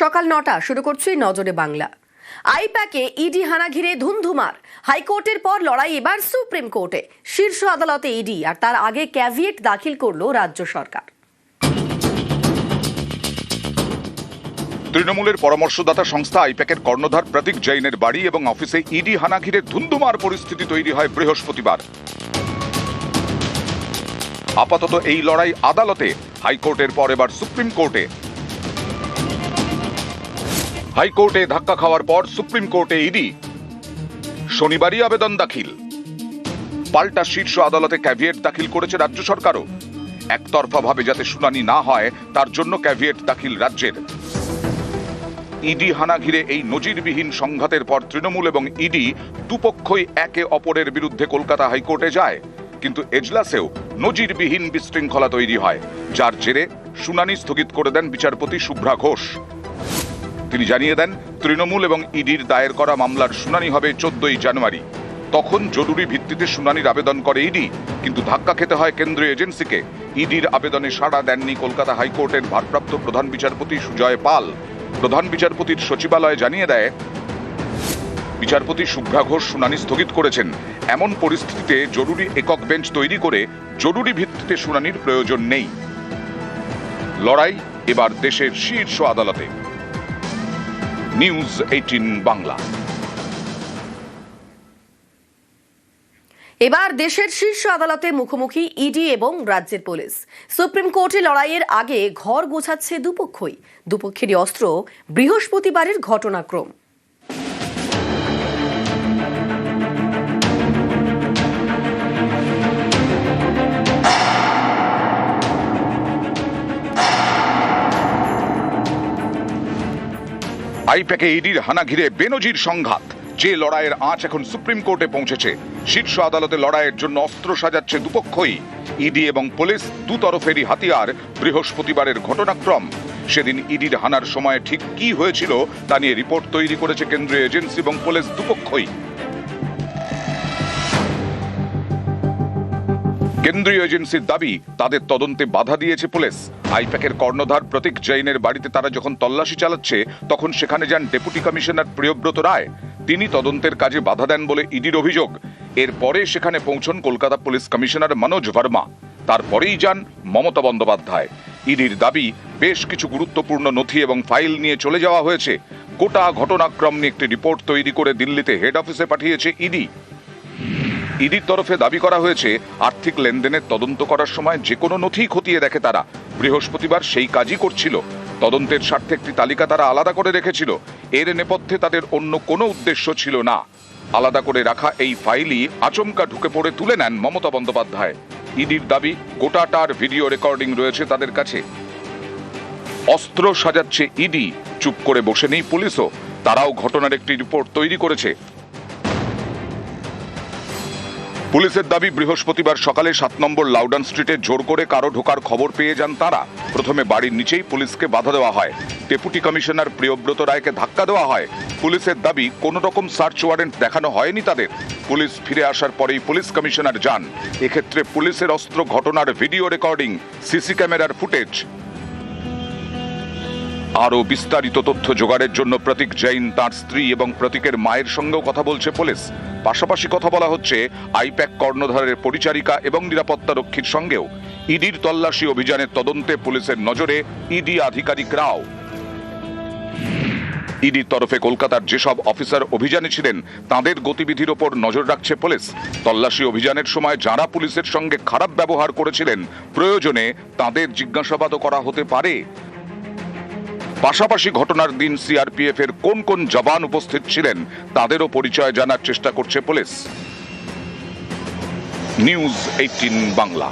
সকাল ৯টা শুরু করছি নজরে বাংলা। আইপ্যাকে ইডি হানা ঘিরে ধুমধুমার। হাইকোর্টের পর লড়াই এবার সুপ্রিম কোর্টে। শীর্ষ আদালতে ইডি, আর তার আগে ক্যাভিয়েট দাখিল করলো রাজ্য সরকার। তৃণমূলের পরামর্শদাতা সংস্থা আইপ্যাকের কর্ণধার প্রতীক জৈনের বাড়ি এবং অফিসে ইডি হানা ঘিরে ধুমধুমার পরিস্থিতি তৈরি হয় বৃহস্পতিবার। আপাতত এই লড়াই আদালতে, হাইকোর্টের পর এবার সুপ্রিম কোর্টে। হাইকোর্টে ধাক্কা খাওয়ার পর সুপ্রিম কোর্টে ইডি। শনিবারই আবেদন দাখিল। পাল্টা শীর্ষ আদালতে ক্যাভিয়েট দাখিল করেছে রাজ্য সরকারও। একতরফাভাবে যাতে শুনানি না হয় তার জন্য ক্যাভিয়েট দাখিল রাজ্যের। ইডি হানা ঘিরে এই নজিরবিহীন সংঘাতের পর তৃণমূল এবং ইডি দুপক্ষই একে অপরের বিরুদ্ধে কলকাতা হাইকোর্টে যায়, কিন্তু এজলাসেও নজিরবিহীন বিশৃঙ্খলা তৈরি হয়, যার জেরে শুনানি স্থগিত করে দেন বিচারপতি শুভ্রা ঘোষ। তিনি জানিয়ে দেন, তৃণমূল এবং ইডির দায়ের করা মামলার শুনানি হবে 14ই জানুয়ারি। তখন জরুরি ভিত্তিতে শুনানির আবেদন করে ইডি, কিন্তু ধাক্কা খেতে হয় কেন্দ্রীয় এজেন্সিকে। ইডির আবেদনে সাড়া দেননি কলকাতা হাইকোর্টের ভারপ্রাপ্ত প্রধান বিচারপতি সুজয় পাল। প্রধান বিচারপতির সচিবালয় জানিয়ে দেয়, বিচারপতি শুভ্রা ঘোষ শুনানি স্থগিত করেছেন। এমন পরিস্থিতিতে জরুরি একক বেঞ্চ তৈরি করে জরুরি ভিত্তিতে শুনানির প্রয়োজন নেই। লড়াই এবার দেশের শীর্ষ আদালতে। নিউজ 18 বাংলা। এবার দেশের শীর্ষ আদালতে মুখোমুখি ইডি এবং রাজ্যের পুলিশ। সুপ্রিম কোর্টে লড়াইয়ের আগে ঘর গোছাচ্ছে দুপক্ষই। দুপক্ষেরই অস্ত্র বৃহস্পতিবারের ঘটনাক্রম। আইপ্যাকে ইডির হানা ঘিরে বেনজির সংঘাত। যে লড়াইয়ের আঁচ এখন সুপ্রিম কোর্টে পৌঁছেছে। শীর্ষ আদালতে লড়াইয়ের জন্য অস্ত্র সাজাচ্ছে দুপক্ষই। ইডি এবং পুলিশ দুতরফেরই হাতিয়ার। বৃহস্পতিবারের ঘটনাক্রম। সেদিন ইডির হানার সময় ঠিক কি হয়েছিল তা নিয়ে রিপোর্ট তৈরি করেছে কেন্দ্রীয় এজেন্সি এবং পুলিশ দুপক্ষই। কেন্দ্রীয় এজেন্সির দাবি, তাদের তদন্তে বাধা দিয়েছে পুলিশ। আইপ্যাকের কর্ণধার প্রতীক জৈনের বাড়িতে তারা যখন তল্লাশি চালাচ্ছে তখন সেখানে যান ডেপুটি কমিশনার প্রিয়ব্রত রায়। তিনি তদন্তের কাজে বাধা দেন বলে ইডির অভিযোগ। এরপরে সেখানে পৌঁছন কলকাতা পুলিশ কমিশনার মনোজ ভার্মা। তারপরেই যান মমতা বন্দ্যোপাধ্যায়। ইডির দাবি, বেশ কিছু গুরুত্বপূর্ণ নথি এবং ফাইল নিয়ে চলে যাওয়া হয়েছে। গোটা ঘটনাক্রম নিয়ে একটি রিপোর্ট তৈরি করে দিল্লিতে হেড অফিসে পাঠিয়েছে ইডি। ইডির তরফে দাবি করা হয়েছে, আর্থিক লেনদেনের তদন্ত করার সময় যে কোনো নথি খতিয়ে দেখে তারা। বৃহস্পতিবার সেই কাজই করছিল। তদন্তের স্বার্থে একটি তালিকা তারা আলাদা করে রেখেছিল। এর নেপথ্যে তাদের অন্য কোনো উদ্দেশ্য ছিল না। আলাদা করে রাখা এই ফাইলই আচমকা ঢুকে পড়ে তুলে নেন মমতা বন্দ্যোপাধ্যায়। ইডির দাবি, গোটাটার ভিডিও রেকর্ডিং রয়েছে তাদের কাছে। অস্ত্র সাজাচ্ছে ইডি, চুপ করে বসে নেই পুলিশও। তারাও ঘটনার একটি রিপোর্ট তৈরি করেছে। পুলিশের দাবি, বৃহস্পতিবার সকালে 7 নম্বর লাউডন স্ট্রিটে জোর করে কারো ঢোকার খবর পেয়ে যান তারা। প্রথমে বাড়ির নিচেই পুলিশকে বাধা দেওয়া হয়। ডেপুটি কমিশনার প্রিয়ব্রত রায়কে ধাক্কা দেওয়া হয়। পুলিশের দাবি, কোনো রকম সার্চ ওয়ারেন্ট দেখানো হয়নি তাদের। পুলিশ ফিরে আসার পরেই পুলিশ কমিশনার যান। এক্ষেত্রে পুলিশের অস্ত্র, ঘটনার ভিডিও রেকর্ডিং, সিসি ক্যামেরার ফুটেজ। আরও বিস্তারিত তথ্য জোগাড়ের জন্য প্রতীক জৈন, তাঁর স্ত্রী এবং প্রতীকের মায়ের সঙ্গেও কথা বলছে পুলিশ। পাশাপাশি কথা বলা হচ্ছে আইপ্যাক কর্ণধারের পরিচারিকা এবং নিরাপত্তা রক্ষীর সঙ্গেও। ইডির তল্লাশি অভিযানের তদন্তে পুলিশের নজরে ইডি আধিকারিকরাও। ইডির তরফে কলকাতার যেসব অফিসার অভিযানে ছিলেন তাদের গতিবিধির ওপর নজর রাখছে পুলিশ। তল্লাশি অভিযানের সময় যারা পুলিশের সঙ্গে খারাপ ব্যবহার করেছিলেন, প্রয়োজনে তাদের জিজ্ঞাসাবাদও করা হতে পারে। পাশাপাশি ঘটনার দিন সিআরপিএফ এর কোন কোন জওয়ান উপস্থিত ছিলেন তাদেরও পরিচয় জানার চেষ্টা করছে পুলিশ। নিউজ 18 বাংলা।